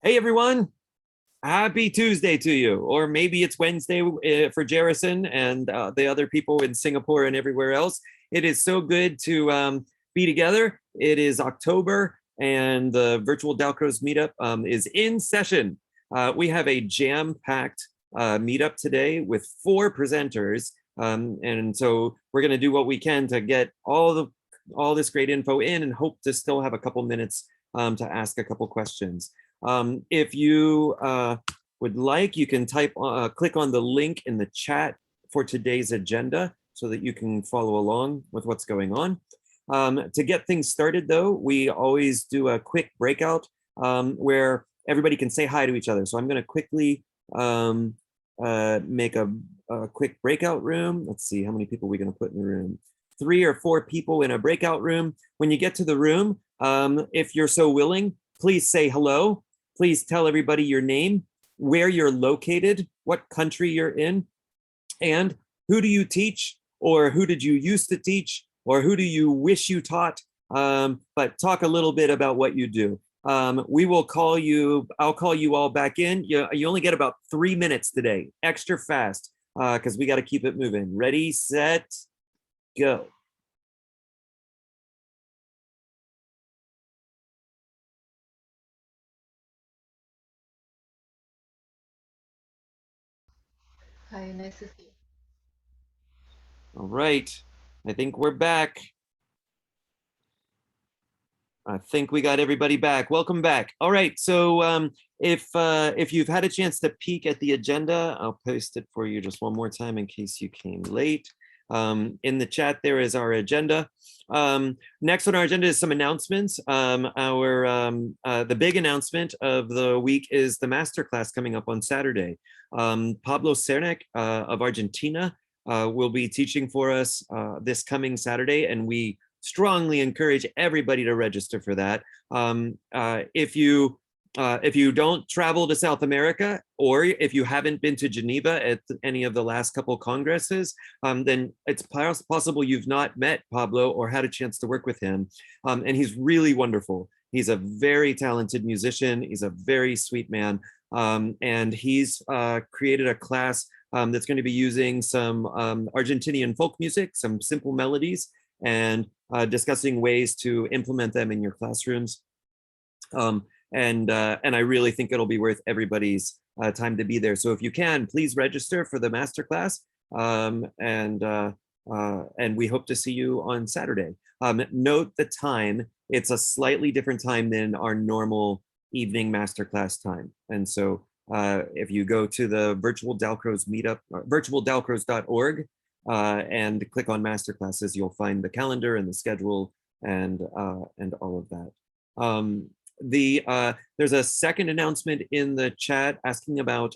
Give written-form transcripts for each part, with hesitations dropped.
Hey everyone, happy Tuesday to you. Or maybe it's Wednesday for Jerison and the other people in Singapore and everywhere else. It is so good to be together. It is October and the virtual Dalcroze meetup is in session. We have a jam-packed meetup today with 4 presenters. And so we're going to do what we can to get all this great info in and hope to still have a couple minutes to ask a couple questions. If you would like, you can click on the link in the chat for today's agenda so that you can follow along with what's going on. To get things started though, we always do a quick breakout where everybody can say hi to each other. So I'm going to quickly make a quick breakout room. Let's see, how many people are we going to put in the room? 3 or 4 people in a breakout room. When you get to the room, if you're so willing, please say hello. Please tell everybody your name, where you're located, what country you're in, and who do you teach, or who did you used to teach, or who do you wish you taught, but talk a little bit about what you do. I'll call you all back in. You only get about 3 minutes today, extra fast, because we got to keep it moving. Ready, set, go. Hi, nice to see you. All right, I think we're back. I think we got everybody back. Welcome back. All right, so if you've had a chance to peek at the agenda, I'll post it for you just one more time in case you came late. In the chat, there is our agenda. Next on our agenda is some announcements. The big announcement of the week is the masterclass coming up on Saturday. Pablo Cernek of Argentina will be teaching for us this coming Saturday, and we strongly encourage everybody to register for that. If you don't travel to South America, or if you haven't been to Geneva at any of the last couple congresses, then it's possible you've not met Pablo or had a chance to work with him. And he's really wonderful. He's a very talented musician. He's a very sweet man. And he's created a class that's going to be using some Argentinian folk music, some simple melodies, and discussing ways to implement them in your classrooms. And I really think it'll be worth everybody's time to be there. So if you can, please register for the masterclass, and we hope to see you on Saturday. Note the time; it's a slightly different time than our normal evening masterclass time. And so if you go to the virtual Dalcroze meetup, virtualdalcroze.org, and click on masterclasses, you'll find the calendar and the schedule and all of that. There's a second announcement in the chat asking about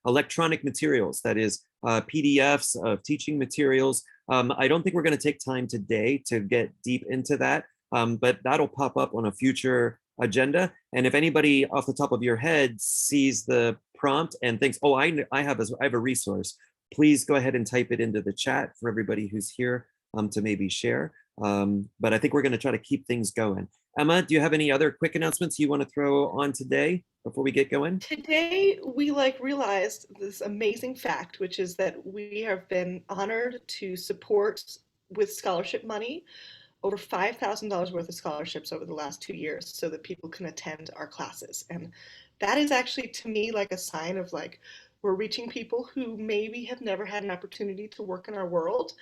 electronic materials, that is PDFs of teaching materials. I don't think we're going to take time today to get deep into that, but that'll pop up on a future agenda. And if anybody off the top of your head sees the prompt and thinks, oh, I have a resource, please go ahead and type it into the chat for everybody who's here to maybe share. But I think we're going to try to keep things going. Emma, do you have any other quick announcements you want to throw on today before we get going? Today, we realized this amazing fact, which is that we have been honored to support with scholarship money over $5,000 worth of scholarships over the last 2 years so that people can attend our classes. And that is actually, to me, like a sign of we're reaching people who maybe have never had an opportunity to work in our world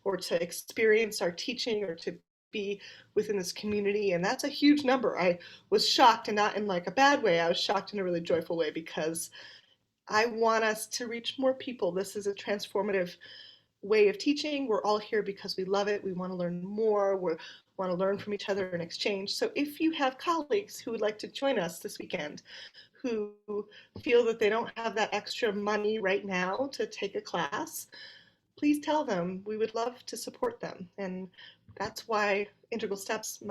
or to experience our teaching or to be within this community. And that's a huge number. I was shocked, and not in like a bad way. I was shocked in a really joyful way because I want us to reach more people. This is a transformative way of teaching. We're all here because we love it. We want to learn more. We want to learn from each other and exchange. So if you have colleagues who would like to join us this weekend, who feel that they don't have that extra money right now to take a class, please tell them. We would love to support them. And that's why Integral Steps, the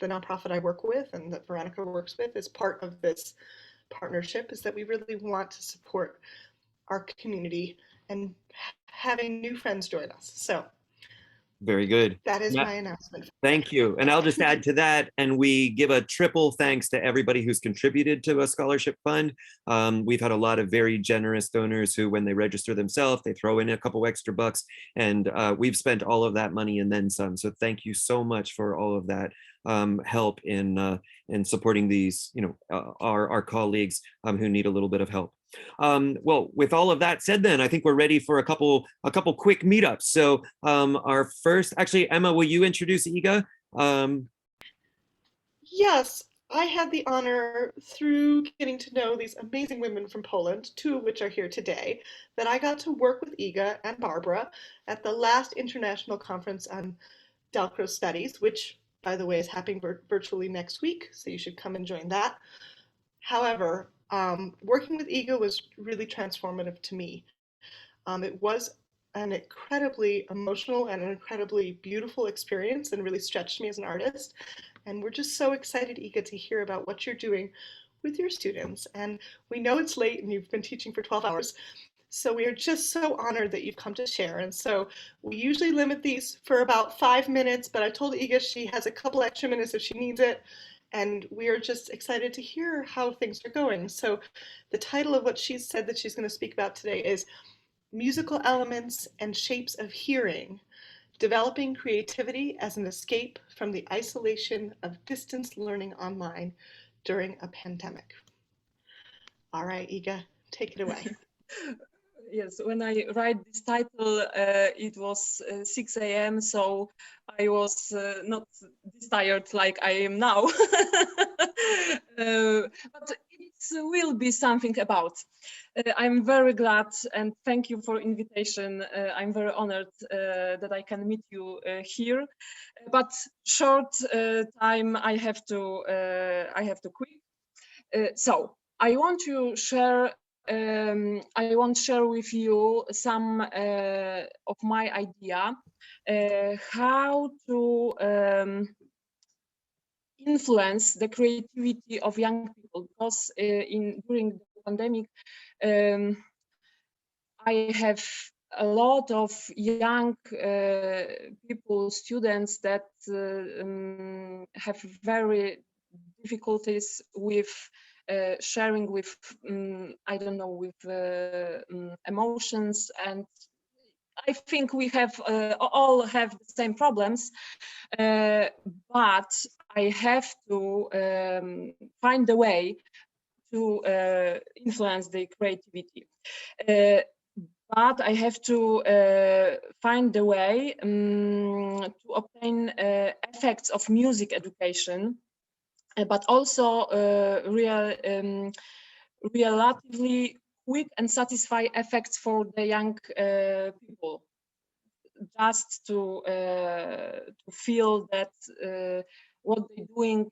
nonprofit I work with and that Veronica works with, is part of this partnership, is that we really want to support our community and having new friends join us. So Very good. That is Now, my announcement. thank you. And I'll just add to that, and we give a triple thanks to everybody who's contributed to a scholarship fund. We've had a lot of very generous donors who, when they register themselves, they throw in a couple extra bucks, and we've spent all of that money and then some. So thank you so much for all of that help in supporting these, our colleagues who need a little bit of help. Well, with all of that said, then I think we're ready for a couple quick meetups. So our first, actually, Emma, will you introduce Iga? Yes, I had the honor through getting to know these amazing women from Poland, two of which are here today, that I got to work with Iga and Barbara at the last international conference on Dalcro studies, which, by the way, is happening virtually next week, so you should come and join that. However, working with Iga was really transformative to me. It was an incredibly emotional and an incredibly beautiful experience and really stretched me as an artist. And we're just so excited, Iga, to hear about what you're doing with your students. And we know it's late and you've been teaching for 12 hours. So we are just so honored that you've come to share. And so we usually limit these for about 5 minutes, but I told Iga she has a couple extra minutes if she needs it. And we are just excited to hear how things are going. So the title of what she said that she's going to speak about today is Musical Elements and Shapes of Hearing, Developing Creativity as an Escape from the Isolation of Distance Learning Online During a Pandemic. All right, Iga, take it away. Yes, when I write this title, it was 6 a.m., so I was not this tired like I am now. But it will be something about. I'm very glad and thank you for invitation. I'm very honored that I can meet you here. But short time I have to quit. So I want to share. I want to share with you some of my idea how to influence the creativity of young people, because during the pandemic I have a lot of young people, students that have very difficulties with sharing with, I don't know, with emotions, and I think we have all have the same problems, but I have to find a way to influence the creativity. But I have to find a way to obtain effects of music education, but also relatively quick and satisfying effects for the young people, just to feel that what they're doing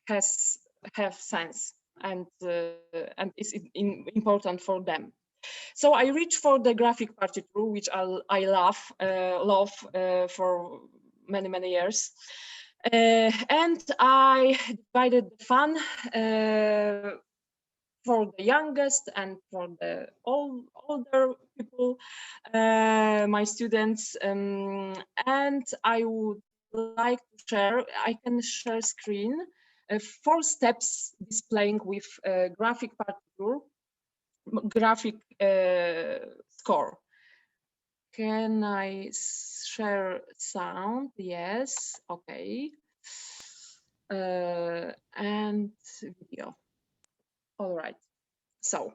have sense and is important for them. So I reached for the graphic partiture, which I love for many years. And I divided the fun for the youngest and for the older people, my students, and I would like to share, I can share screen, 4 steps displaying with graphic partiture, graphic score. Can I share sound? Yes, okay. And video. All right. So,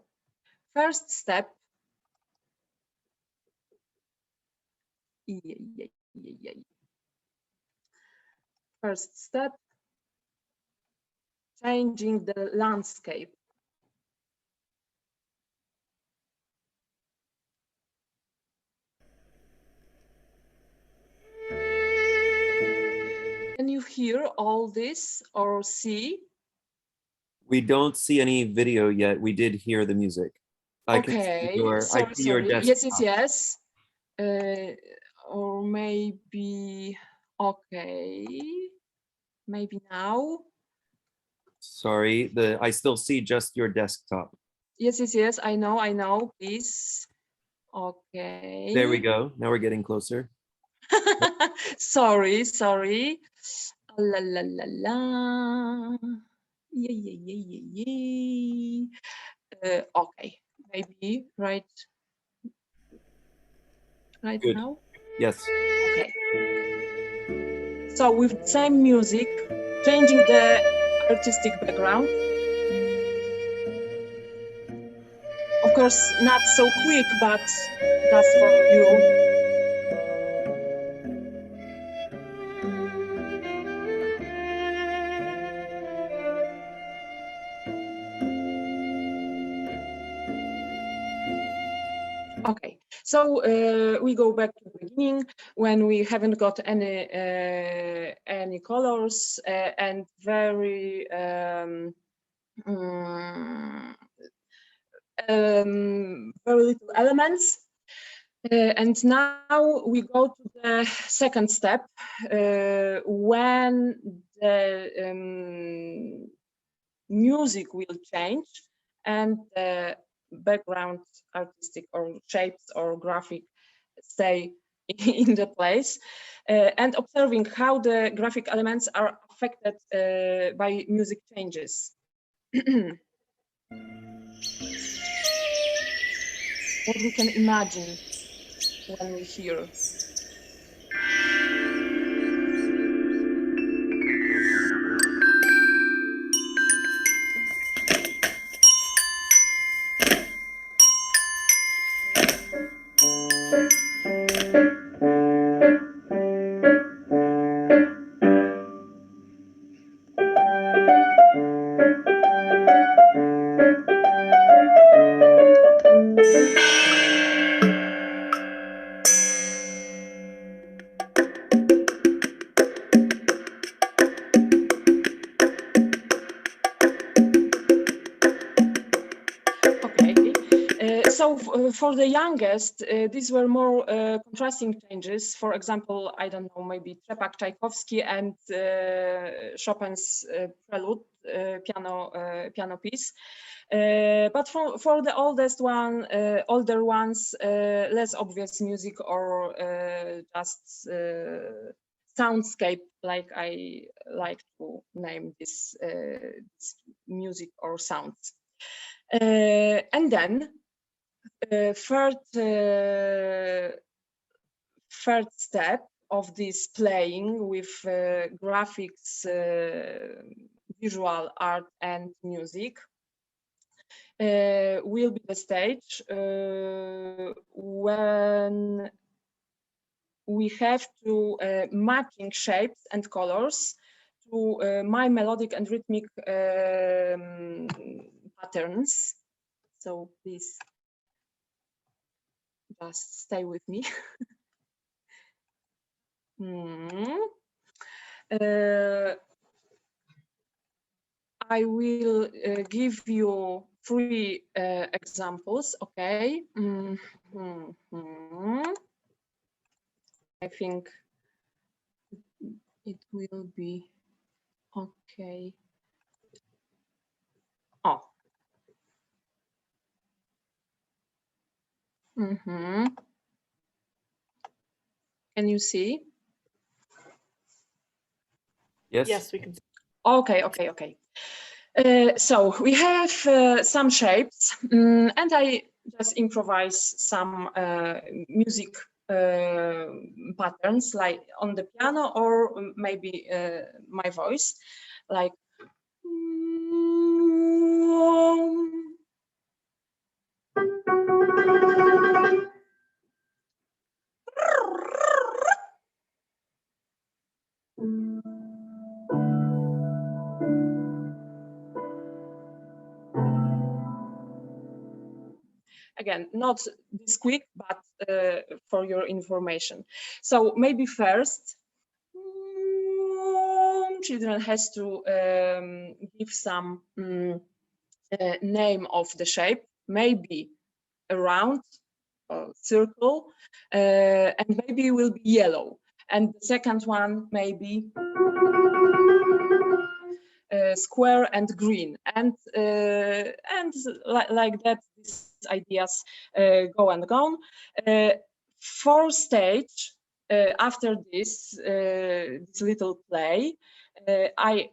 first step. First step, changing the landscape. Can you hear all this or see? We don't see any video yet. We did hear the music. I can see your, sorry, I see your desktop. Yes. Or maybe, okay. Maybe now. Sorry, I still see just your desktop. Yes, I know, please. Okay. There we go. Now we're getting closer. Sorry. La la la la. Yeah. Okay, maybe right Good. now. Yes. Okay. So with the same music, changing the artistic background. Of course, not so quick, but just for you. Okay, so we go back to the beginning when we haven't got any colors and very very little elements. And now we go to the second step when the music will change and the background artistic or shapes or graphic stay in the place and observing how the graphic elements are affected by music changes. What we can imagine when we hear. So for the youngest, these were more contrasting changes. For example, I don't know, maybe Trepak Tchaikovsky and Chopin's Prelude piano piece. But for the older ones, less obvious music or just soundscape, like I like to name this music or sounds. And then third step of this playing with graphics, visual art and music will be the stage when we have to matching shapes and colors to my melodic and rhythmic patterns. So please just stay with me. I will give you 3 examples, okay? I think it will be okay. Oh. Can you see? Yes. Yes, we can see. Okay. So we have some shapes, and I just improvise some music patterns, like on the piano or maybe my voice, like. Again, not this quick, but for your information. So maybe first, children has to give some name of the shape, maybe a round circle, and maybe it will be yellow. And the second one maybe square and green, and like that, these ideas go and go. For stage, after this little play, I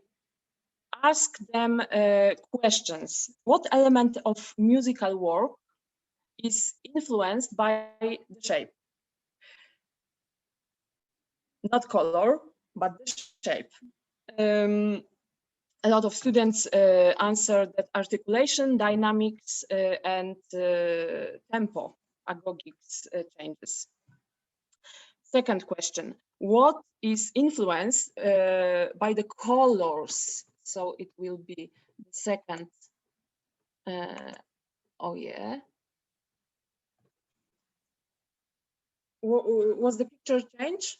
ask them questions. What element of musical work is influenced by the shape? Not color, but the shape. A lot of students answer that articulation, dynamics, and tempo, agogics changes. Second question, what is influenced by the colors? So it will be the second, oh yeah. Was the picture change?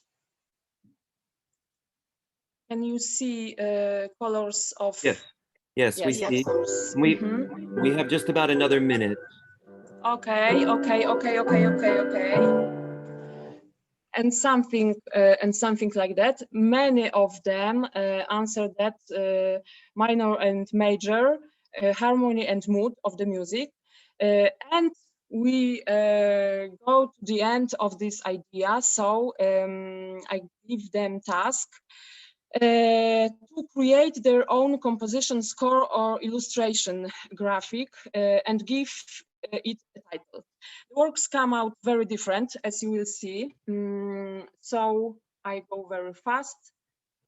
Can you see colors of? Yes, yes, we Yes, see. colors. We have just about another minute. Okay. And something like that. Many of them answer that minor and major, harmony and mood of the music, and we go to the end of this idea. So I give them task to create their own composition, score, or illustration graphic and give it a title. The works come out very different, as you will see. So I go very fast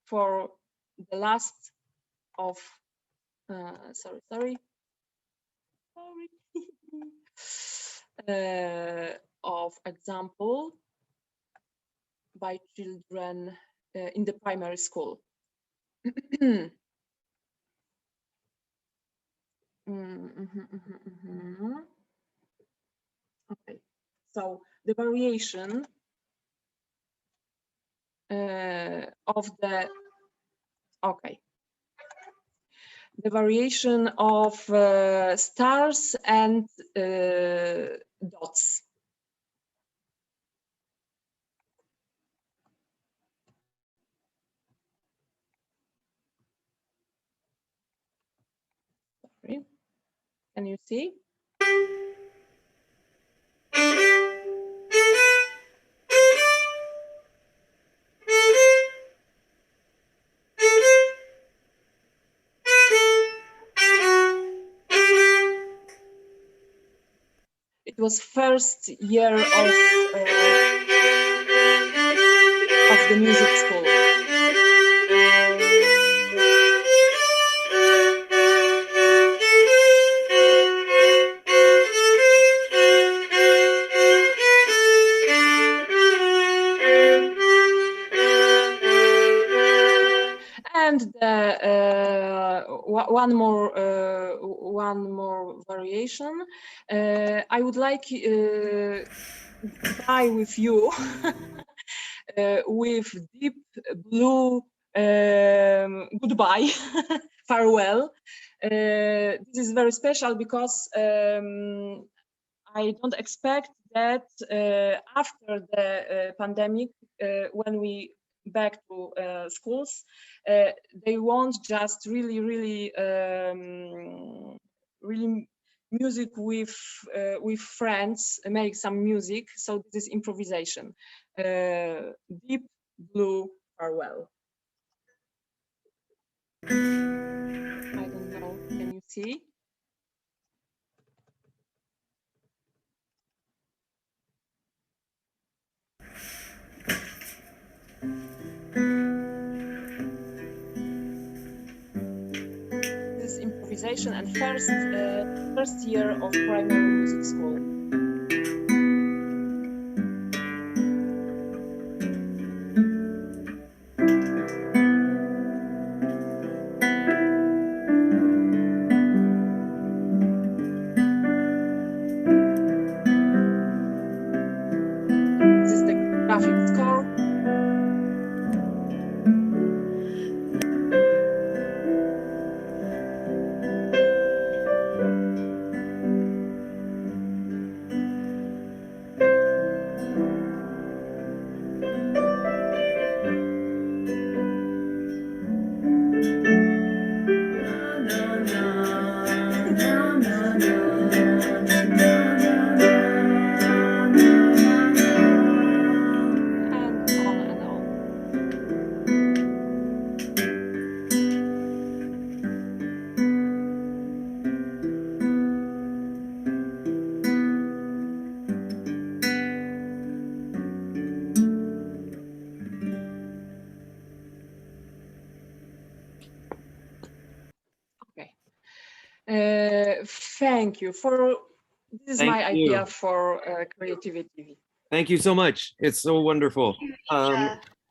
for the last of, sorry, of example by children in the primary school. Okay, so the variation of the, okay, the variation of stars and dots. Sorry. Can you see? It was first year of the music school. And one more variation. I would like goodbye with you with deep blue goodbye, farewell. This is very special because I don't expect that after the pandemic, when we back to schools, they won't just really music with friends, make some music. So this is improvisation. Deep blue farewell. I don't know. Can you see? This is improvisation and first year of primary music school. This is the graphic score. Thank you for this is Thank my you. idea for creativity. Thank you so much. It's so wonderful.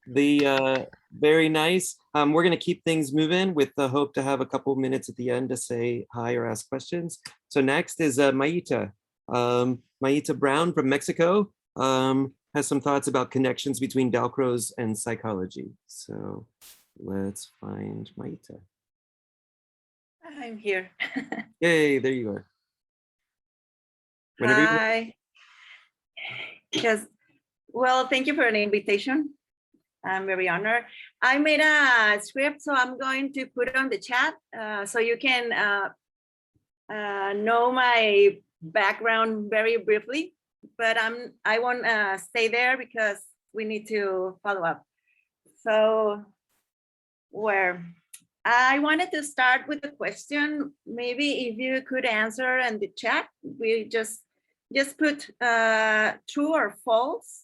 Very nice. We're going to keep things moving with the hope to have a couple minutes at the end to say hi or ask questions. So next is Maita. Maita Brown from Mexico has some thoughts about connections between Dalcroze and psychology. So let's find Maita. I'm here. Yay, there you are. Whenever you Hi. Yes. Well, thank you for the invitation. I'm very honored. I made a script, so I'm going to put it on the chat so you can know my background very briefly. But I won't stay there because we need to follow up. So I wanted to start with a question. Maybe if you could answer in the chat, we just put true or false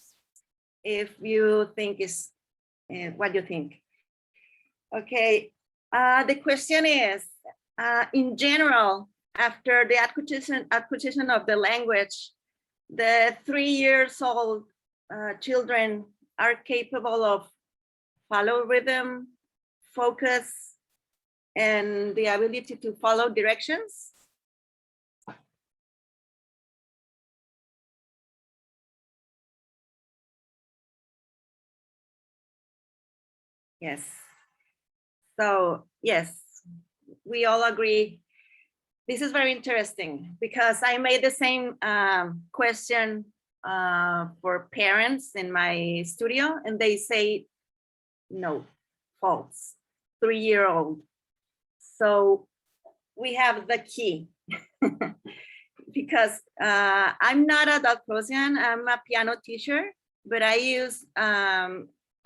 if you think is what you think. Okay, the question is, in general, after the acquisition of the language, the 3 years old children are capable of follow rhythm, focus, and the ability to follow directions. Yes. So yes, we all agree. This is very interesting because I made the same question for parents in my studio, and they say no, false, 3-year-old. So we have the key because I'm not a Dalcrozian, I'm a piano teacher, but I use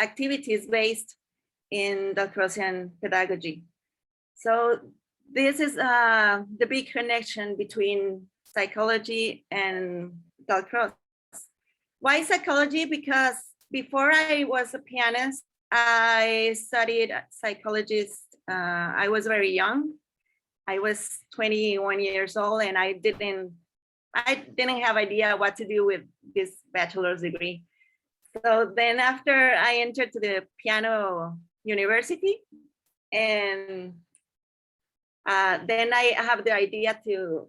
activities based in Dalcrozian pedagogy. So this is the big connection between psychology and Dalcroze. Why psychology? Because before I was a pianist, I studied psychologist. I was very young. I was 21 years old, and I didn't have idea what to do with this bachelor's degree. So then after I entered to the piano university, and then I have the idea to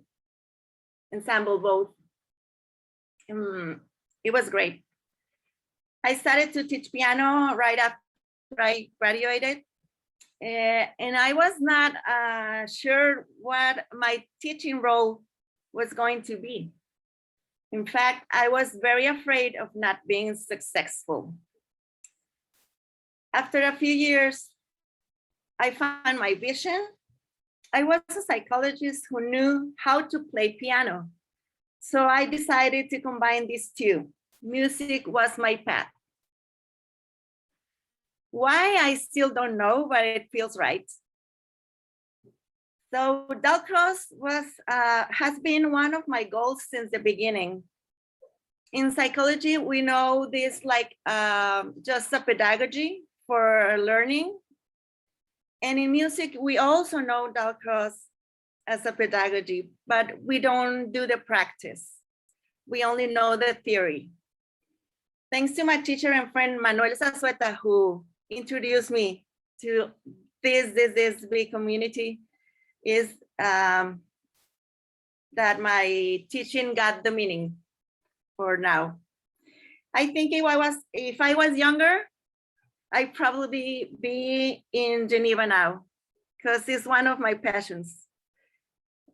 ensemble both. It was great. I started to teach piano right after I graduated. And I was not sure what my teaching role was going to be. In fact, I was very afraid of not being successful. After a few years, I found my vision. I was a psychologist who knew how to play piano. So I decided to combine these two. Music was my path. Why, I still don't know, but it feels right. So Dalcroze has been one of my goals since the beginning. In psychology, we know this like just a pedagogy for learning. And in music, we also know Dalcroze as a pedagogy, but we don't do the practice. We only know the theory. Thanks to my teacher and friend Manuel Zazueta, who introduced me to this big community, is that my teaching got the meaning for now. I think if I was younger, I'd probably be in Geneva now, because it's one of my passions.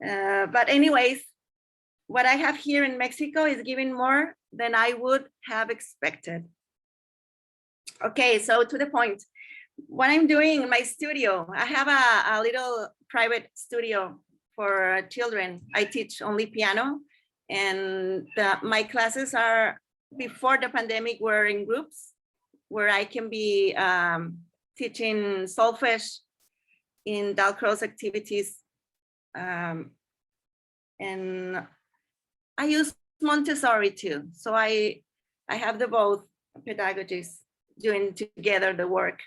But anyways, what I have here in Mexico is giving more than I would have expected. Okay, so to the point, what I'm doing in my studio, I have a little private studio for children. I teach only piano, and my classes are, before the pandemic, were in groups where I can be teaching solfege in Dalcroze activities. And I use Montessori too. So I have the both pedagogies doing together the work.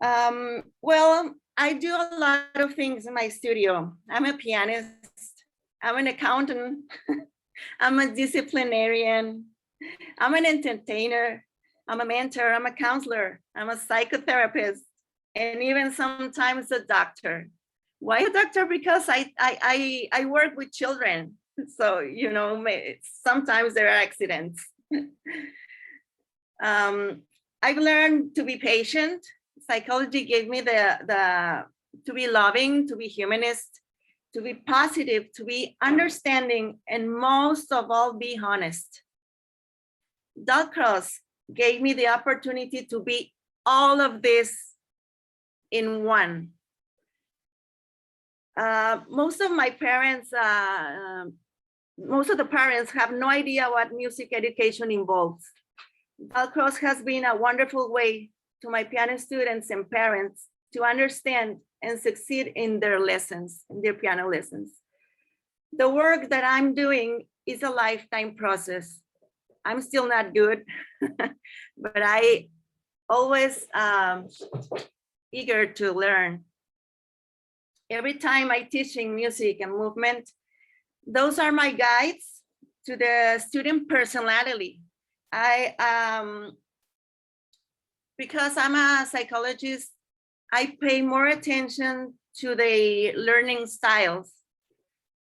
Well, I do a lot of things in my studio. I'm a pianist, I'm an accountant, I'm a disciplinarian, I'm an entertainer, I'm a mentor, I'm a counselor, I'm a psychotherapist, and even sometimes a doctor. Why a doctor? Because I work with children. So, you know, sometimes there are accidents. I've learned to be patient. Psychology gave me the to be loving, to be humanist, to be positive, to be understanding, and most of all, be honest. Dalcross gave me the opportunity to be all of this in one. Most of the parents have no idea what music education involves. Dalcross has been a wonderful way to my piano students and parents to understand and succeed in their lessons, in their piano lessons. The work that I'm doing is a lifetime process. I'm still not good, but I always eager to learn. Every time I teach in music and movement, those are my guides to the student personality. Because I'm a psychologist, I pay more attention to the learning styles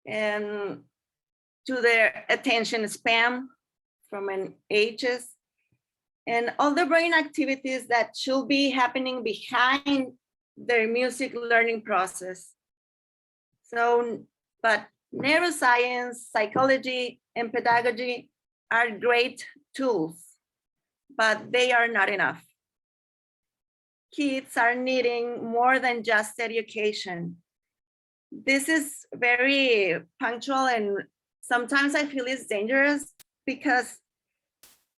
and to their attention span from an ages and all the brain activities that should be happening behind their music learning process. So, but neuroscience, psychology, and pedagogy are great tools, but they are not enough. Kids are needing more than just education. This is very punctual, and sometimes I feel it's dangerous because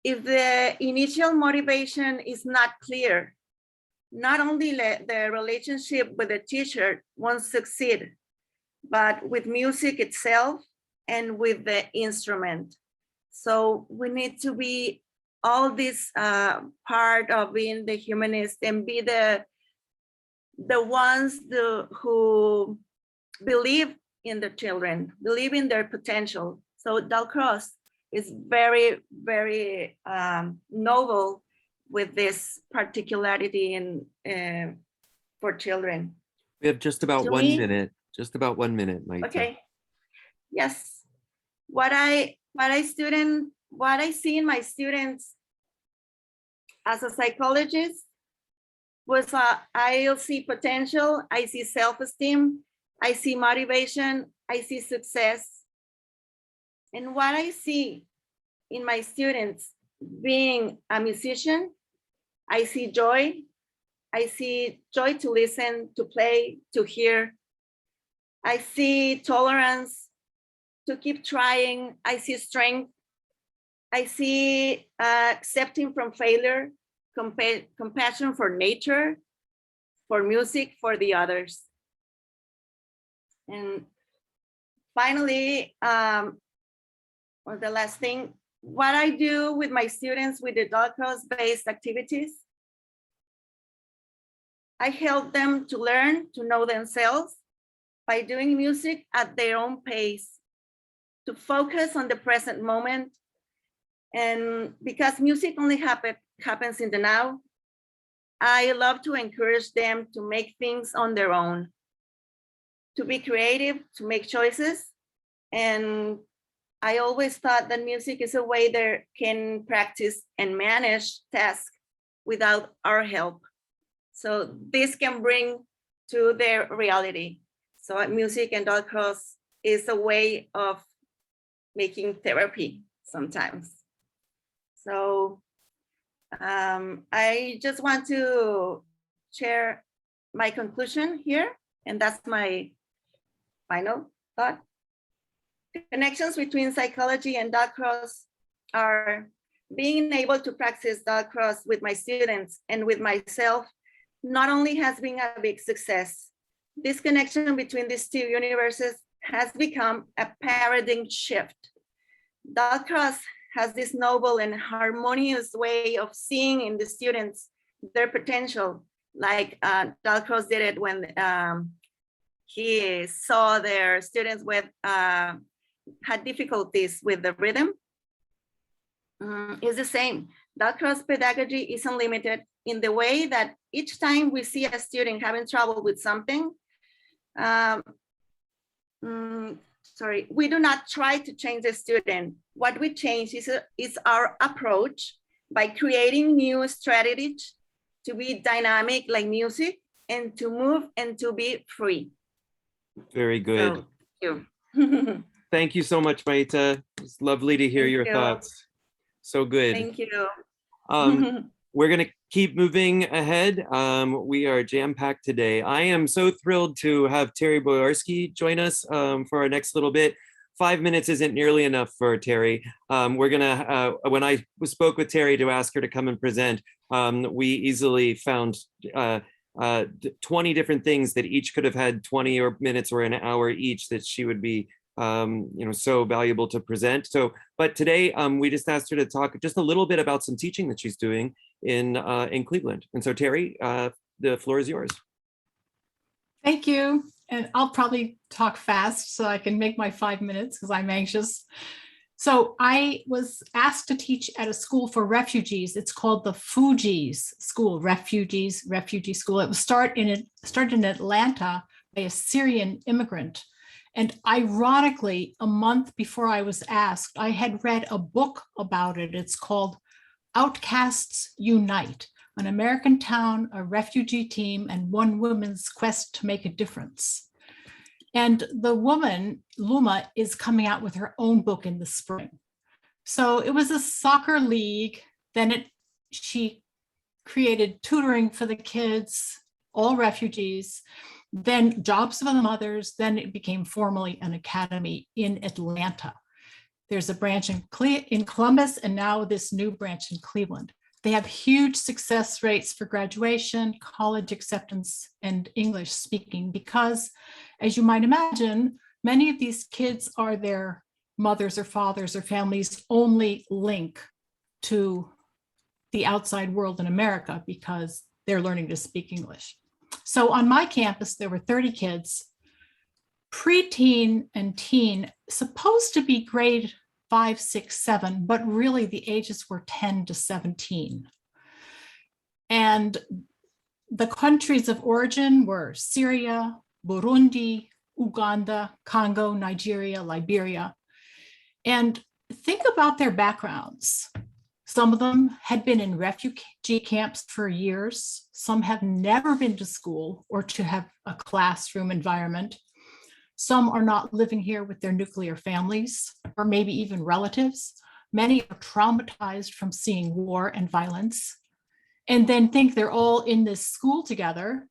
if the initial motivation is not clear, not only the relationship with the teacher won't succeed, but with music itself and with the instrument. So we need to be all this part of being the humanist and be the ones who believe in the children, believe in their potential. So Dalcross is very, very noble with this particularity in for children. We have just about To 1 me- minute. Just about 1 minute, Maite. Okay. Yes. What I see in my students as a psychologist was I'll see potential, I see self-esteem, I see motivation, I see success. And what I see in my students being a musician, I see joy. I see joy to listen, to play, to hear. I see tolerance, to keep trying. I see strength. I see accepting from failure, compassion for nature, for music, for the others. And finally, or the last thing, what I do with my students with the Dalcross-based activities, I help them to learn to know themselves by doing music at their own pace, to focus on the present moment. And because music only happens in the now, I love to encourage them to make things on their own, to be creative, to make choices. And I always thought that music is a way they can practice and manage tasks without our help. So this can bring to their reality. So music and Dalcross is a way of making therapy sometimes. So I just want to share my conclusion here, and that's my final thought. Connections between psychology and Dalcross are being able to practice Dalcross with my students and with myself not only has been a big success, this connection between these two universes has become a paradigm shift. Dalcross has this noble and harmonious way of seeing in the students their potential like Dalcroze did it when he saw their students with had difficulties with the rhythm. It's the same. Dalcroze pedagogy is unlimited in the way that each time we see a student having trouble with something, we do not try to change the student. What we change is our approach by creating new strategies to be dynamic like music and to move and to be free. Very good. So, thank you. Thank you so much, Maita. It's lovely to hear Thank your you. thoughts. So good. Thank you. We're going to keep moving ahead. We are jam-packed today. I am so thrilled to have Terry Boyarsky join us for our next little bit. 5 minutes isn't nearly enough for Terry. We're gonna, when I spoke with Terry to ask her to come and present, we easily found 20 different things that each could have had 20 minutes or an hour each that she would be so valuable to present. So, but today we just asked her to talk just a little bit about some teaching that she's doing in Cleveland. And so Terry, the floor is yours. Thank you. And I'll probably talk fast so I can make my 5 minutes because I'm anxious. So I was asked to teach at a school for refugees. It's called the Fugees School, refugee school. It was started in Atlanta by a Syrian immigrant. And ironically, a month before I was asked, I had read a book about it. It's called Outcasts Unite, an American town, a refugee team, and one woman's quest to make a difference. And the woman, Luma, is coming out with her own book in the spring. So it was a soccer league. Then she created tutoring for the kids, all refugees, then jobs for the mothers. Then it became formally an academy in Atlanta. There's a branch in Columbus, and now this new branch in Cleveland. They have huge success rates for graduation, college acceptance, and English speaking because, as you might imagine, many of these kids are their mothers or fathers or families' only link to the outside world in America because they're learning to speak English. So on my campus, there were 30 kids, preteen and teen, supposed to be grade 5, 6, 7, but really the ages were 10 to 17. And the countries of origin were Syria, Burundi, Uganda, Congo, Nigeria, Liberia. And think about their backgrounds. Some of them had been in refugee camps for years. Some have never been to school or to have a classroom environment. Some are not living here with their nuclear families or maybe even relatives. Many are traumatized from seeing war and violence and then think they're all in this school together.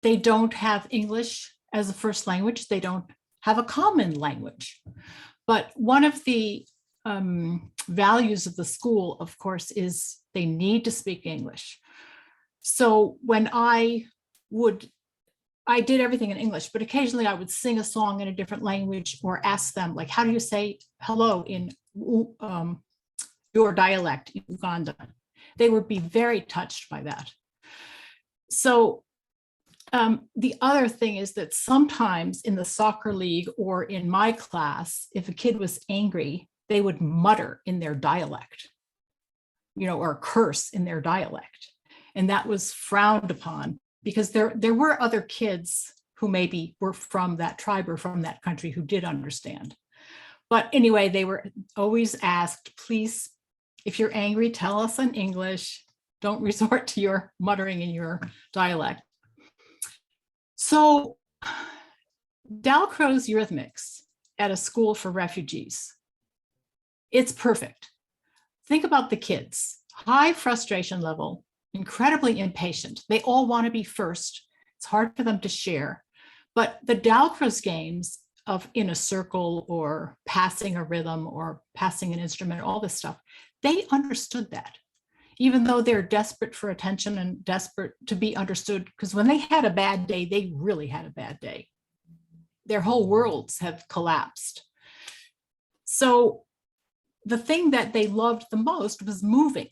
They don't have English as a first language. They don't have a common language. But one of the values of the school, of course, is they need to speak English. So when I did everything in English, but occasionally I would sing a song in a different language or ask them, like, how do you say hello in your dialect in Uganda? They would be very touched by that. So the other thing is that sometimes in the soccer league or in my class, if a kid was angry, they would mutter in their dialect, or curse in their dialect. And that was frowned upon because there were other kids who maybe were from that tribe or from that country who did understand. But anyway, they were always asked, please, if you're angry, tell us in English. Don't resort to your muttering in your dialect. So Dalcroze Eurythmics at a school for refugees, it's perfect. Think about the kids, high frustration level, incredibly impatient. They all want to be first. It's hard for them to share. But the Dalcroze games of in a circle or passing a rhythm or passing an instrument, all this stuff, they understood that. Even though they're desperate for attention and desperate to be understood, because when they had a bad day, they really had a bad day. Their whole worlds have collapsed. So the thing that they loved the most was moving.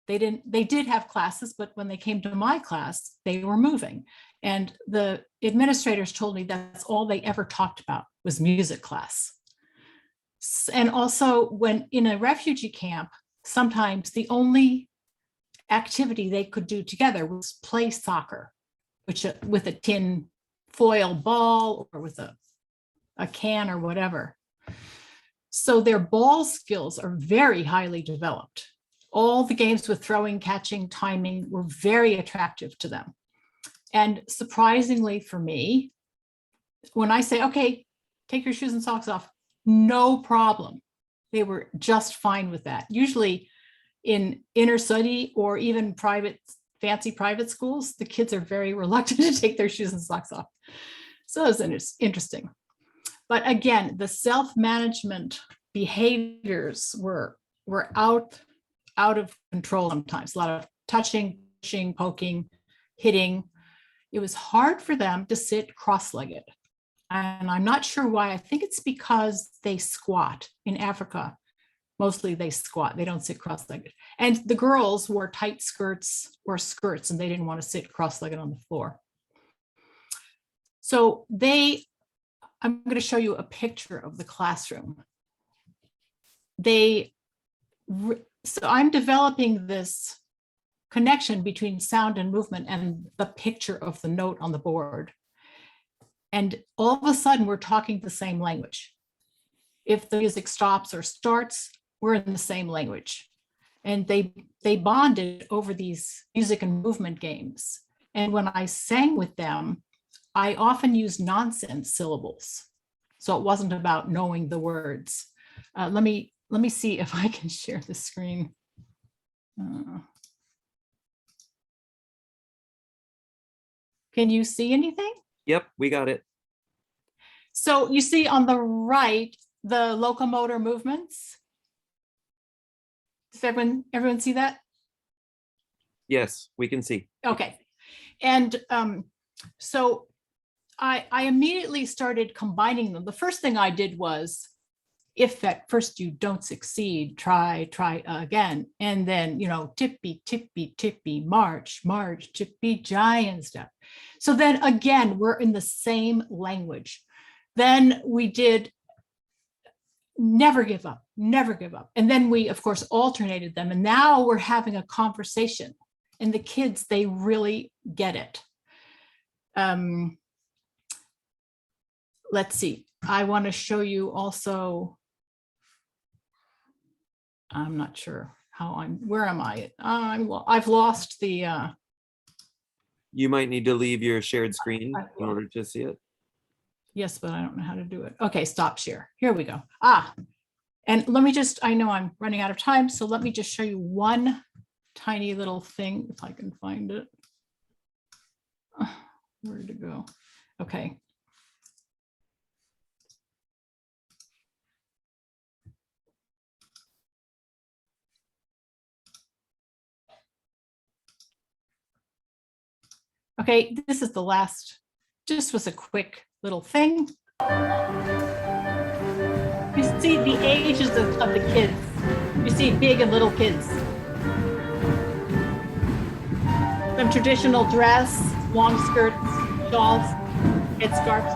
They did have classes, but when they came to my class, they were moving. And the administrators told me that's all they ever talked about was music class. And also when in a refugee camp, sometimes the only activity they could do together was play soccer, which with a tin foil ball or with a can or whatever. So their ball skills are very highly developed. All the games with throwing, catching, timing were very attractive to them. And surprisingly for me, when I say, okay, take your shoes and socks off, no problem. They were just fine with that. Usually in inner city or even fancy private schools, the kids are very reluctant to take their shoes and socks off. So it was interesting. But again, the self-management behaviors were out of control sometimes. A lot of touching, pushing, poking, hitting. It was hard for them to sit cross-legged. And I'm not sure why. I think it's because they squat in Africa. Mostly they squat, they don't sit cross-legged. And the girls wore tight skirts or skirts, and they didn't want to sit cross-legged on the floor. So I'm going to show you a picture of the classroom. So I'm developing this connection between sound and movement and the picture of the note on the board. And all of a sudden, we're talking the same language. If the music stops or starts, we're in the same language. And they bonded over these music and movement games. And when I sang with them, I often used nonsense syllables. So it wasn't about knowing the words. Let me see if I can share the screen. Can you see anything? Yep, we got it. So you see on the right, the locomotor movements. Does everyone see that? Yes, we can see. Okay. And so I immediately started combining them. The first thing I did was, if at first you don't succeed, try again. And then, tippy, tippy, tippy, march, march, tippy, giant step. So then again, we're in the same language. Then we did never give up, never give up. And then we, of course, alternated them. And now we're having a conversation. And the kids, they really get it. Let's see. I want to show you also. I'm not sure where am I? I've lost the. You might need to leave your shared screen in order to see it. Yes, but I don't know how to do it. Okay, stop share. Here we go. And let me I know I'm running out of time, so let me just show you one tiny little thing, if I can find it. Where did it go? Okay. Okay, this is the last, just was a quick little thing. You see the ages of the kids. You see big and little kids. Some traditional dress, long skirts, shawls, headscarves.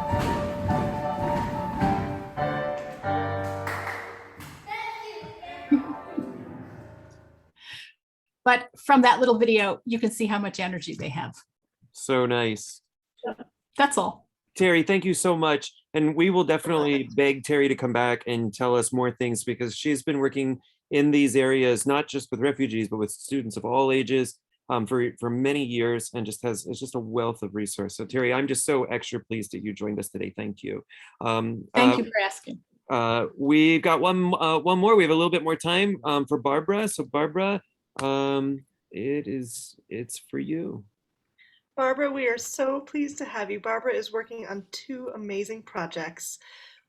But from that little video, you can see how much energy they have. So nice. That's all. Terry, thank you so much. And we will definitely beg Terry to come back and tell us more things, because she's been working in these areas, not just with refugees, but with students of all ages for many years, and it's just a wealth of resource. So Terry, I'm just so extra pleased that you joined us today. Thank you. Thank you for asking. We've got one more. We have a little bit more time for Barbara. So Barbara, it's for you. Barbara, we are so pleased to have you. Barbara is working on 2 amazing projects,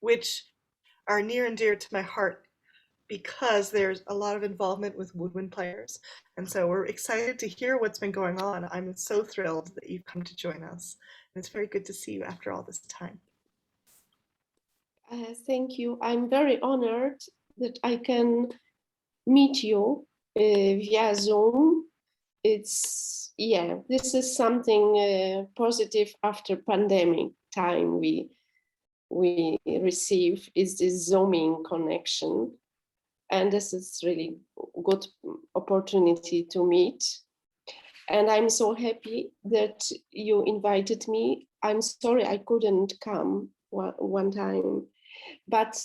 which are near and dear to my heart because there's a lot of involvement with woodwind players. And so we're excited to hear what's been going on. I'm so thrilled that you've come to join us. And it's very good to see you after all this time. Thank you. I'm very honored that I can meet you via Zoom. It's, yeah, this is something positive after pandemic time we receive is this Zooming connection. And this is really good opportunity to meet. And I'm so happy that you invited me. I'm sorry I couldn't come one time, but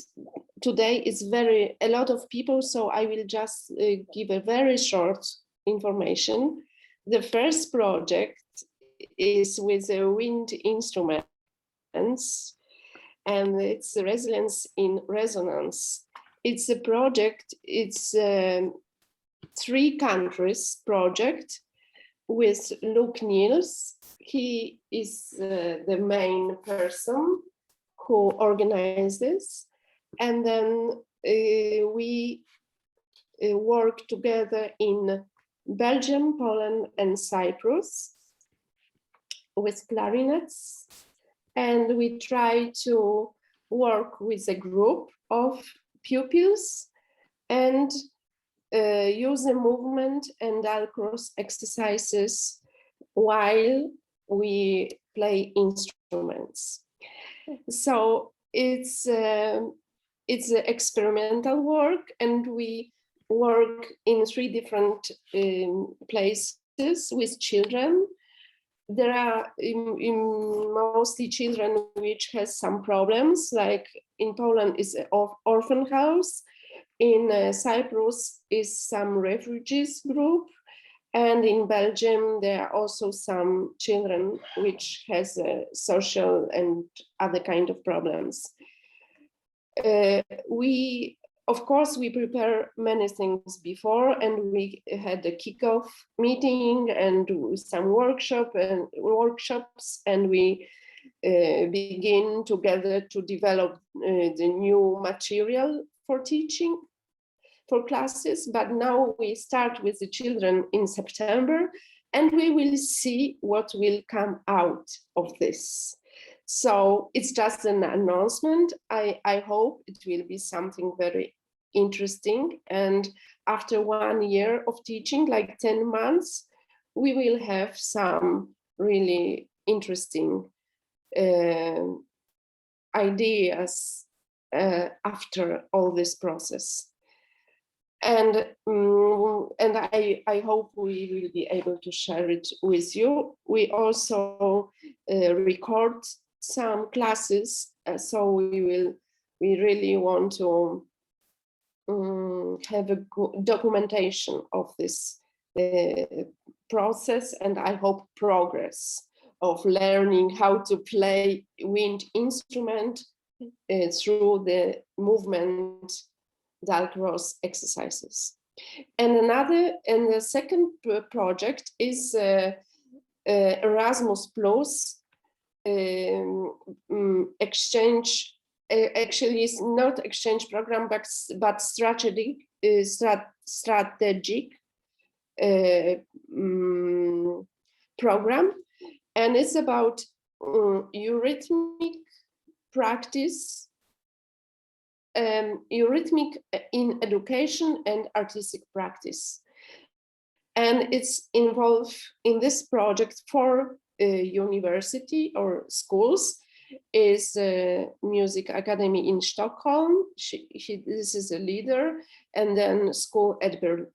today is a lot of people, so I will just give a very short information. The first project is with the wind instruments, and it's the resilience in resonance. It's a project, it's a 3 countries project with Luke Niels. He is the main person who organizes. And then we work together in Belgium, Poland, and Cyprus with clarinets. And we try to work with a group of pupils and use the movement and Dalcroze exercises while we play instruments. So it's experimental work, and we work in 3 different places with children. There are mostly children which has some problems, like in Poland is an orphan house, in Cyprus is some refugees group, and in Belgium there are also some children which has social and other kind of problems. We, of course, we prepare many things before, and we had a kickoff meeting and some workshops, and we begin together to develop the new material for teaching, for classes. But now we start with the children in September, and we will see what will come out of this. So it's just an announcement. I hope it will be something very interesting. And after 1 year of teaching, like 10 months, we will have some really interesting ideas after all this process. And I hope we will be able to share it with you. We also record some classes, so we really want to have a good documentation of this process, and I hope progress of learning how to play wind instrument through the movement Dalcroze exercises. And the second project is Erasmus Plus exchange. Actually, it's not exchange program, but strategic program, and it's about eurythmic practice, eurythmic in education and artistic practice. And it's involved in this project for university or schools, is Music Academy in Stockholm. This is a leader, and then school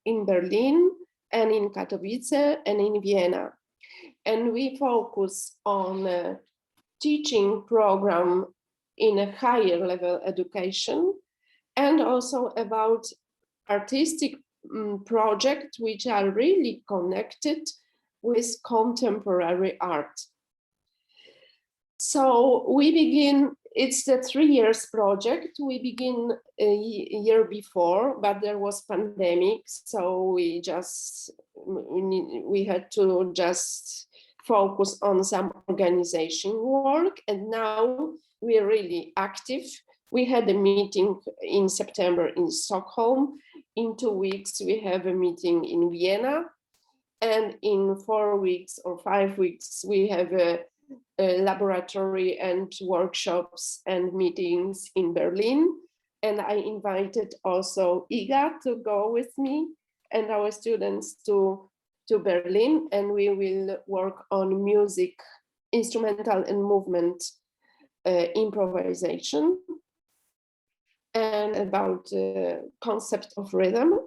in Berlin, and in Katowice, and in Vienna. And we focus on a teaching program in a higher level education, and also about artistic projects which are really connected with contemporary art. So we begin, it's the 3 years project. We begin a year before, but there was pandemic, so we had to just focus on some organization work, and now we are really active. We had a meeting in September in Stockholm. In 2 weeks, we have a meeting in Vienna, and in 4 weeks or 5 weeks, we have a laboratory and workshops and meetings in Berlin. And I invited also Iga to go with me. and our students to Berlin, and we will work on music, instrumental and movement improvisation, and about the concept of rhythm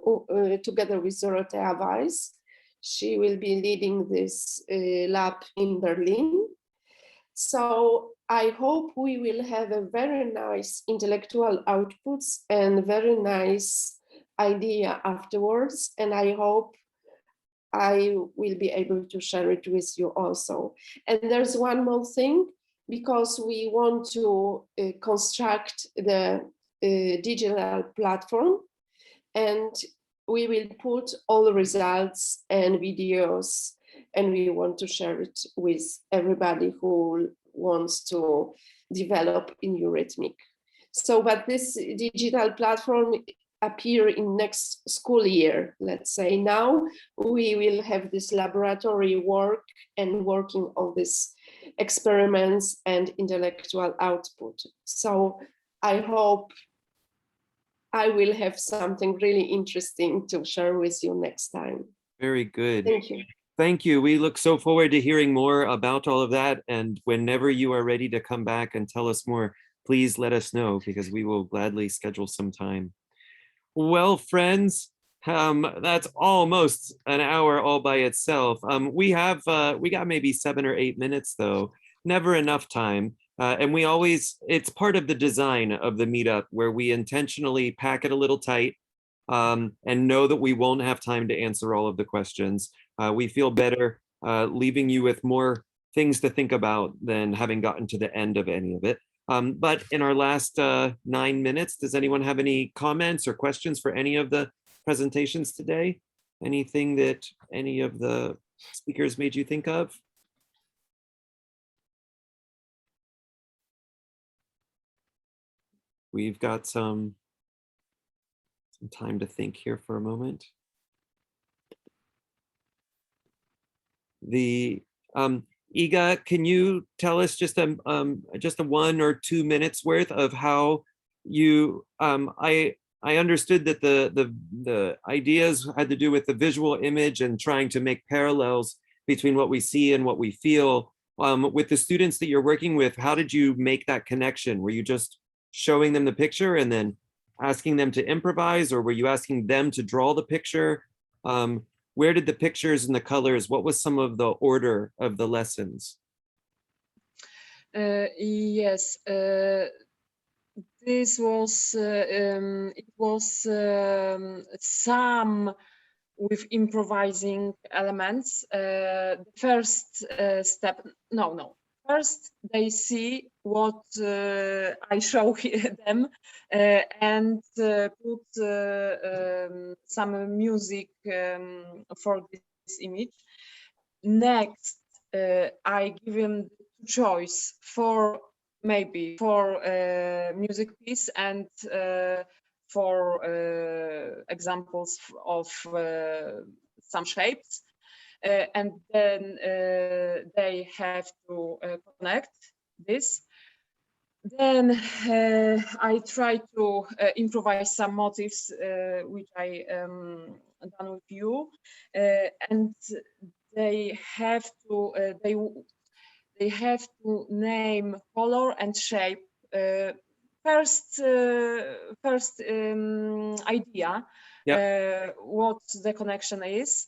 together with Dorothea Weiss. She will be leading this lab in Berlin. So I hope we will have a very nice intellectual outputs and very nice idea afterwards. And I hope I will be able to share it with you also. And there's one more thing, because we want to construct the digital platform, and we will put all the results and videos, and we want to share it with everybody who wants to develop in Eurythmic. So, but this digital platform appear in next school year, let's say. Now we will have this laboratory work and working on this experiments and intellectual output. So I hope I will have something really interesting to share with you next time. Very good. Thank you. Thank you. We look so forward to hearing more about all of that. And whenever you are ready to come back and tell us more, please let us know, because we will gladly schedule some time. Well, friends, that's almost an hour all by itself. We got maybe 7 or 8 minutes though, never enough time. And we always, it's part of the design of the meetup where we intentionally pack it a little tight and know that we won't have time to answer all of the questions. We feel better leaving you with more things to think about than having gotten to the end of any of it. But in our last 9 minutes, does anyone have any comments or questions for any of the presentations today? Anything that any of the speakers made you think of? We've got some time to think here for a moment. Iga, can you tell us just a 1 or 2 minutes worth of how you? I understood that the ideas had to do with the visual image and trying to make parallels between what we see and what we feel. With the students that you're working with, how did you make that connection? Were you just showing them the picture and then asking them to improvise, or were you asking them to draw the picture? Where did the pictures and the colors, what was some of the order of the lessons? Yes, this was, it was some with improvising elements. The first step, no. First, they see what I show them and put some music for this image. Next, I give them choice for maybe for music piece and for examples of some shapes. And then they have to connect this. Then I try to improvise some motifs, which I done with you, and they have to they have to name color and shape. First idea, what the connection is.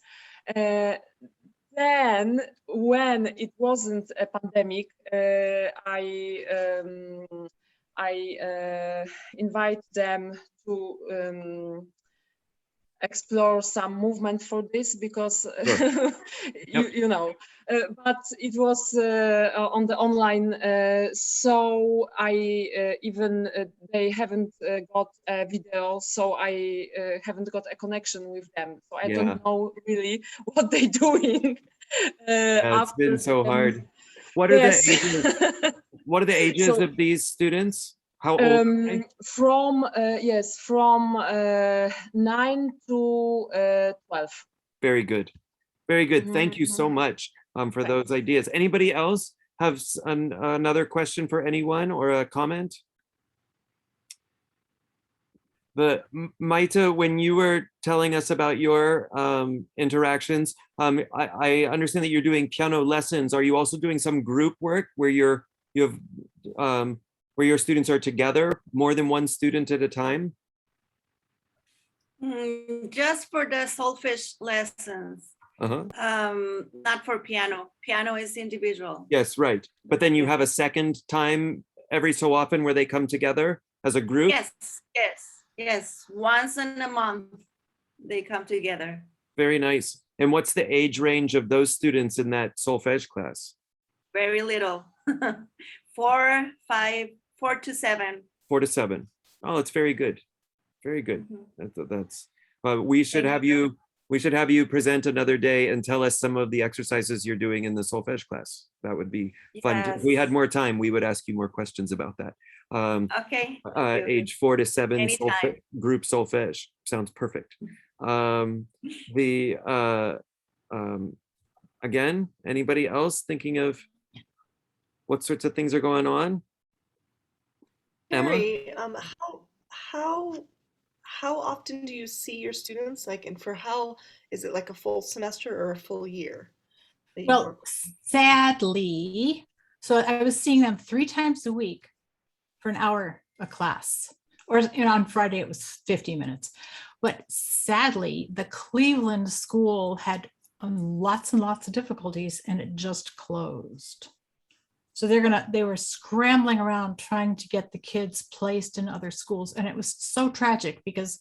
Then, when it wasn't a pandemic, I invite them to explore some movement for this, because Sure. you know, but it was on the online, so I even they haven't got a video, so I haven't got a connection with them, so I don't know really what they're doing. It's been so hard. What are the ages? What are the ages of these students? How old are they? From from 9 to 12. Very good. Very good. Thank you so much for those ideas. Anybody else have another question for anyone or a comment? Maita, when you were telling us about your interactions, I understand that you're doing piano lessons. Are you also doing some group work where you have where your students are together, more than one student at a time? Just for the solfege lessons. Not for piano. Piano is individual. Yes, right. But then you have a second time every so often where they come together as a group? Yes. Once in a month, they come together. Very nice. And what's the age range of those students in that solfege class? Very little. 4, 5, 4 to 7. 4 to 7. Oh, it's very good. Very good. That's we should Thank have you. We should have you present another day and tell us some of the exercises you're doing in the solfege class. That would be fun. If we had more time, we would ask you more questions about that. Okay. Age 4 to 7 group solfege sounds perfect. Again, anybody else thinking of what sorts of things are going on? Emma? Terry, how often do you see your students? Like, and for how, is it like a full semester or a full year? Well, sadly, so I was seeing them 3 times a week for an hour a class, or on Friday it was 50 minutes. But sadly, the Cleveland school had lots and lots of difficulties, and it just closed. So they were scrambling around trying to get the kids placed in other schools. And it was so tragic because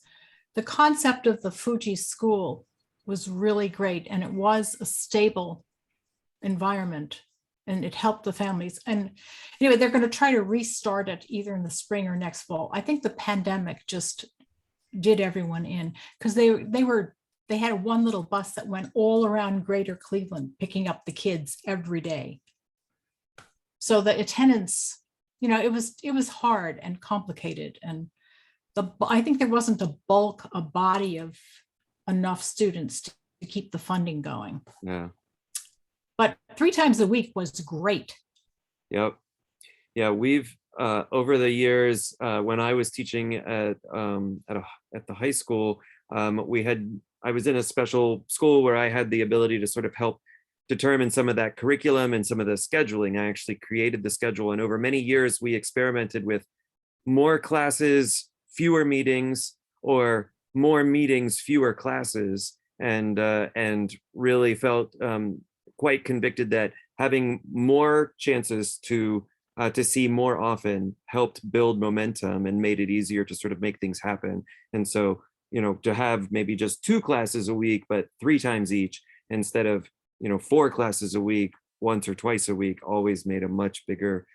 the concept of the Fuji school was really great. And it was a stable environment and it helped the families. And anyway, they're going to try to restart it either in the spring or next fall. I think the pandemic just did everyone in because they had one little bus that went all around Greater Cleveland, picking up the kids every day. So the attendance, it was hard and complicated. And I think there wasn't a body of enough students to keep the funding going. Yeah. But 3 times a week was great. Yep. Yeah, we've over the years when I was teaching at the high school, I was in a special school where I had the ability to sort of help determine some of that curriculum and some of the scheduling. I actually created the schedule, and over many years we experimented with more classes, fewer meetings, or more meetings, fewer classes, and really felt quite convicted that having more chances to see more often helped build momentum and made it easier to sort of make things happen. And so, to have maybe just 2 classes a week, but 3 times each instead of 4 classes a week, once or twice a week, always made a much bigger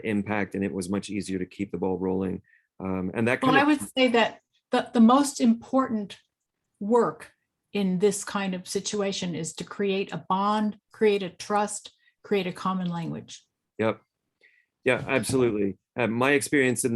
impact, and it was much easier to keep the ball rolling. And that I would say that the most important work in this kind of situation is to create a bond, create a trust, create a common language. Yep. Yeah, absolutely. My experience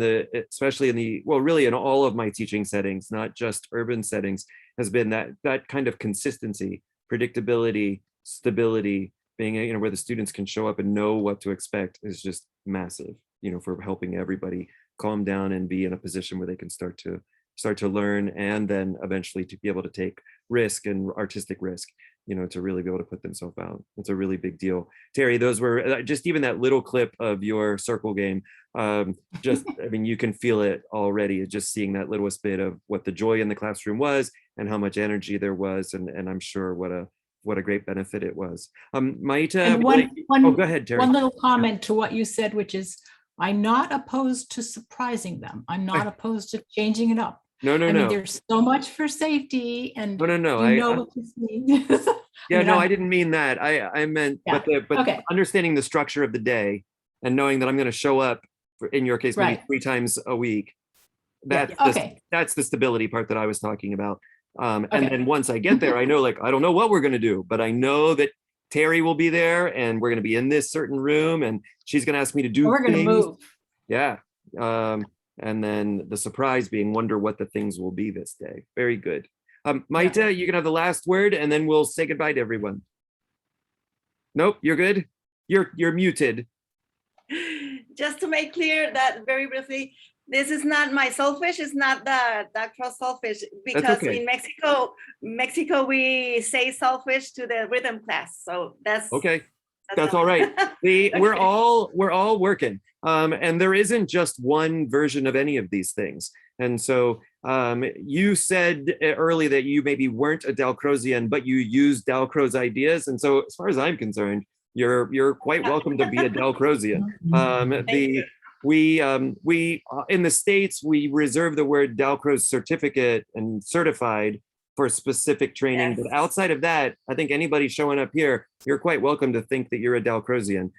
especially really in all of my teaching settings, not just urban settings, has been that kind of consistency, predictability, stability, being where the students can show up and know what to expect is just massive, for helping everybody calm down and be in a position where they can start to learn, and then eventually to be able to take risk and artistic risk, to really be able to put themselves out. It's a really big deal. Terry, those were just even that little clip of your circle game. You can feel it already, just seeing that littlest bit of what the joy in the classroom was and how much energy there was. And I'm sure what a great benefit it was. Maita, go ahead, Terry. One little comment to what you said, which is, I'm not opposed to surprising them. I'm not opposed to changing it up. No. There's so much for safety, and no. What this means. I didn't mean that. I meant, yeah. but Okay. Understanding the structure of the day and knowing that I'm going to show up in your case, maybe right. 3 times a week. That's the stability part that I was talking about. And then once I get there, I know, I don't know what we're going to do, but I know that Terry will be there and we're going to be in this certain room and she's going to ask me to do we're going to move. Yeah. And then the surprise being wonder what the things will be this day. Very good. Maita, you can have the last word and then we'll say goodbye to everyone. Nope, you're good. You're muted. Just to make clear that very briefly, This is not my solfege. It's not the cross solfege because okay. in Mexico we say solfege to the rhythm class. So that's Okay. That's all right. Okay. We're all working. And there isn't just one version of any of these things. And so you said early that you maybe weren't a Dalcrozian, but you used Dalcroze ideas. And so as far as I'm concerned, you're quite welcome to be a Dalcrozian. We in the States, we reserve the word Dalcroze certificate and certified for specific training. Yes. But outside of that, I think anybody showing up here, you're quite welcome to think that you're a Dalcrozian.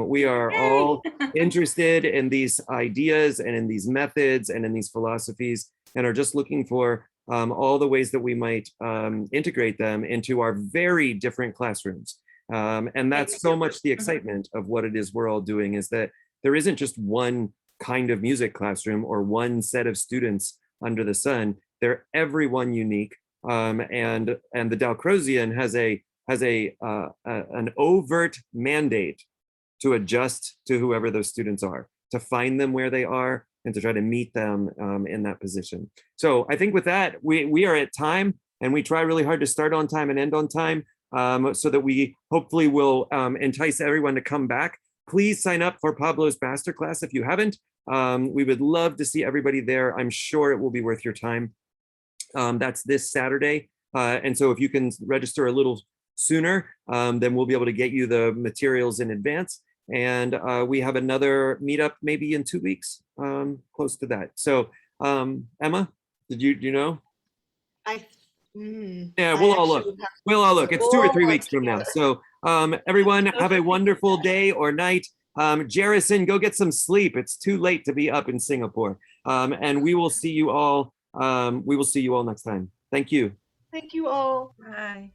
We are all interested in these ideas and in these methods and in these philosophies, and are just looking for all the ways that we might integrate them into our very different classrooms. And that's so much the excitement of what it is we're all doing, is that there isn't just one kind of music classroom or one set of students under the sun. They're everyone unique. And the Dalcrozian has an overt mandate to adjust to whoever those students are, to find them where they are and to try to meet them in that position. So I think with that, we are at time, and we try really hard to start on time and end on time, so that we hopefully will entice everyone to come back. Please sign up for Pablo's masterclass if you haven't. We would love to see everybody there. I'm sure it will be worth your time. That's this Saturday. And so if you can register a little sooner, then we'll be able to get you the materials in advance. And we have another meetup maybe in 2 weeks, close to that. So Emma, do you know? Yeah, we'll all look. We'll all look. It's 2 or 3 weeks from now. So everyone have a wonderful day or night. Jerison, go get some sleep. It's too late to be up in Singapore. And we will see you all. We will see you all next time. Thank you. Thank you all. Bye.